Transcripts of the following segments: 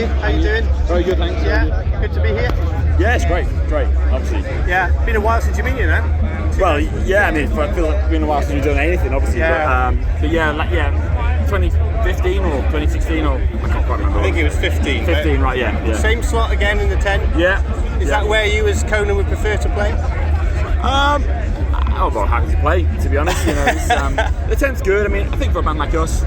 you? How you doing? Very good, thanks. Yeah, good to be here. Yeah, it's great, obviously. Yeah, been a while since you've been here, man. Well, yeah, I mean, I feel like it's been a while since we've done anything, obviously. Yeah. But yeah, 2015 or 2016 or I can't quite remember. I think it was 15. 15, right? Yeah. Same slot again in the tent. Yeah. Is that where you, as Conan, would prefer to play? I'm well happy to play, to be honest. You know, the tent's good. I mean, I think for a band like us,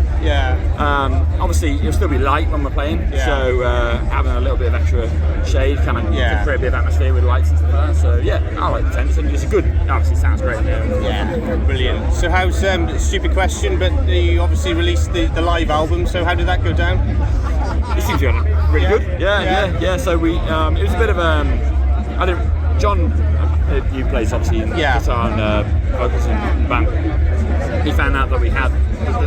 obviously it'll still be light when we're playing, so having a little bit of extra shade kind of to create a bit of atmosphere with lights and stuff like that. So yeah, I like the tent. I think it's a good. Obviously, it sounds great. Yeah, brilliant. So how's stupid question, but you obviously released the live album. So how did that go down? It seems to be really good. Yeah. So we, it was a bit of John, who plays obviously in guitar and vocals in the band. He found out that we had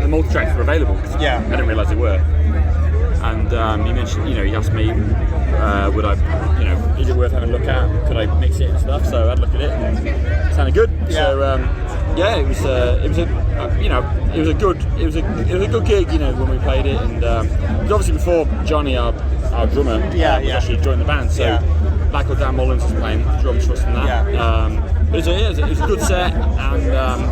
the multi-tracks were available. I didn't realise they were. And he mentioned, he asked me, would I, is it worth having a look at? Could I mix it and stuff? So I had a look at it and it sounded good. Yeah. So it was a good gig, when we played it, and it was obviously before Johnny, our drummer, was actually joined the band. So Michael Dan Mullins was playing drums for us and that. But it was a good set, and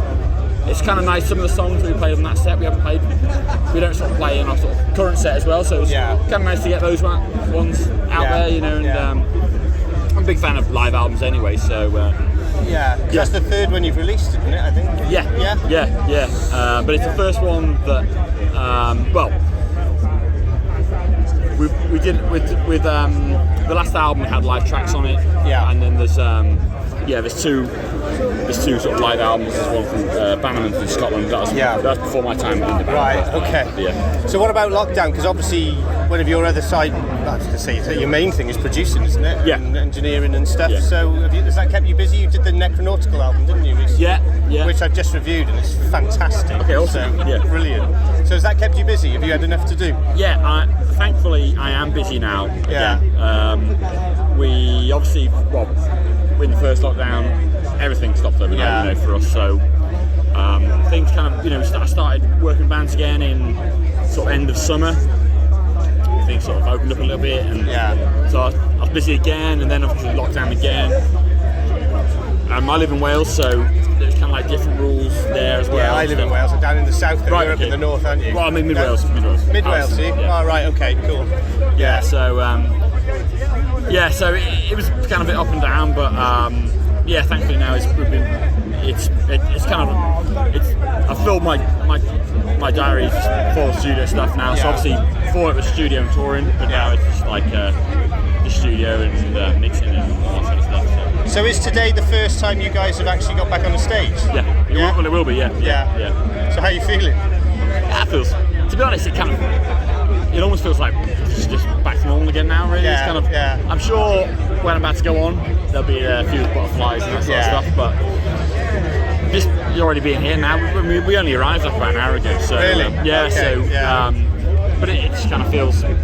it's kind of nice. Some of the songs that we played on that set we don't sort of play in our sort of current set as well. So it's kind of nice to get those ones out there, And I'm a big fan of live albums anyway. So that's the third one you've released, isn't it? I think. Yeah. But it's the first one that we did with the last album. We had live tracks on it, and then there's two sort of live albums. There's one from Bannerman from Scotland. That was before my time in the band. Right. Okay. Yeah. So what about Lockdown? Because obviously one of your other side, your main thing is producing, isn't it? Yeah. And engineering and stuff. Yeah. So has that kept you busy? You did the Necronautical album, didn't you? Yeah. Which I've just reviewed, and it's fantastic. Okay. Awesome. So, brilliant. So has that kept you busy? Have you had enough to do? Yeah. Thankfully, I am busy now. Yeah. We obviously, in the first lockdown, everything stopped overnight, for us. So things kind of, I started working bands again in sort of end of summer. Things sort of opened up a little bit, and so I was busy again, and then obviously lockdown again. I live in Wales, so there's kind of like different rules there as well. Yeah, I live in Wales. I'm down in the south. You're up in the north, aren't you? Well, I'm in Mid Wales. Mid Wales, see? Yeah. Oh, right. Okay. Cool. Yeah. So so it was kind of a bit up and down, but thankfully now I've filled my diary for studio stuff now. So obviously before it was studio and touring, but now it's just like the studio and mixing and all that sort of stuff. So is today the first time you guys have actually got back on the stage? Yeah. Well, it will be. Yeah. So how are you feeling? It feels, to be honest, it almost feels like it's just back to normal again now, really. It's kind of, I'm sure when I'm about to go on, there'll be a few butterflies and that sort of stuff, but just already being here now, we only arrived like about an hour ago, so really? But it just kind of feels, kind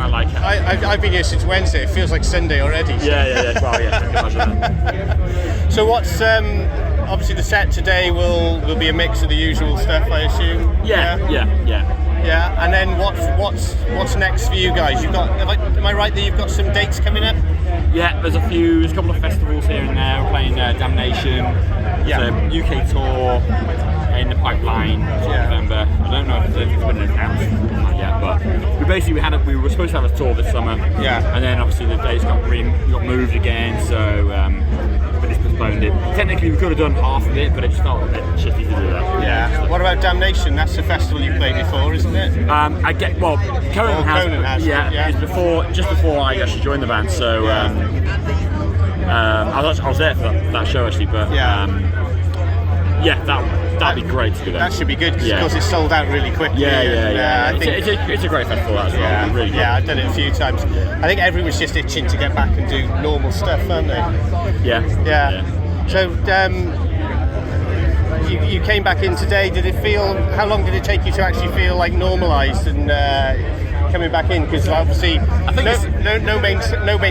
of like... I've been here since Wednesday, it feels like Sunday already. So. Yeah, well, I can imagine that. So what's... obviously the set today will be a mix of the usual stuff, I assume. Yeah. And then what's next for you guys? You've got, am I right that you've got some dates coming up? Yeah, there's a couple of festivals here and there. We're playing Damnation. There's a UK tour in the pipeline for November. I don't know if it's been announced yet, but we were supposed to have a tour this summer. Yeah. And then obviously the dates got moved again, so we just postponed it. Technically we could have done half of it, but it just felt a bit shitty to do that. Yeah. What about Damnation? That's the festival you played before, isn't it? Conan has. It's just before I actually joined the band, so I was there for that show actually, but that'd be great to do that. That should be good because it's sold out really quickly. I think it's a great festival as well. Yeah, really good. I've done it a few times. I think everyone's just itching to get back and do normal stuff, aren't they? Yeah. So you came back in today. Did it feel? How long did it take you to actually feel like normalised and coming back in? Because obviously no main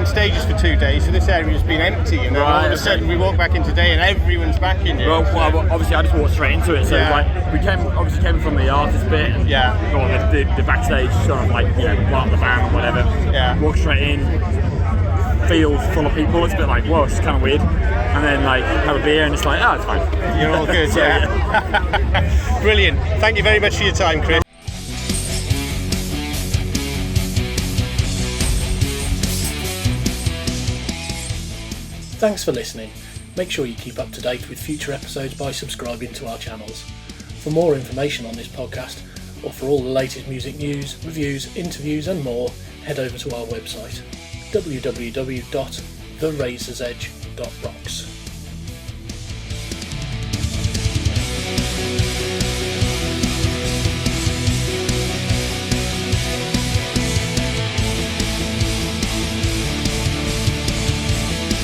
stages for 2 days, so this area's been empty, and then all of a sudden we walk back in today and everyone's back in here. Well, obviously I just walked straight into it, so like we came from the artist bit, and the backstage sort of like part of the band or whatever. Yeah. Walk straight in, field full of people. It's a bit like, whoa, it's kind of weird. And then like have a beer and it's like, oh, it's fine. You're all good, yeah. Brilliant. Thank you very much for your time, Chris. Thanks for listening. Make sure you keep up to date with future episodes by subscribing to our channels. For more information on this podcast, or for all the latest music news, reviews, interviews and more, head over to our website www.therazorsedge.rocks.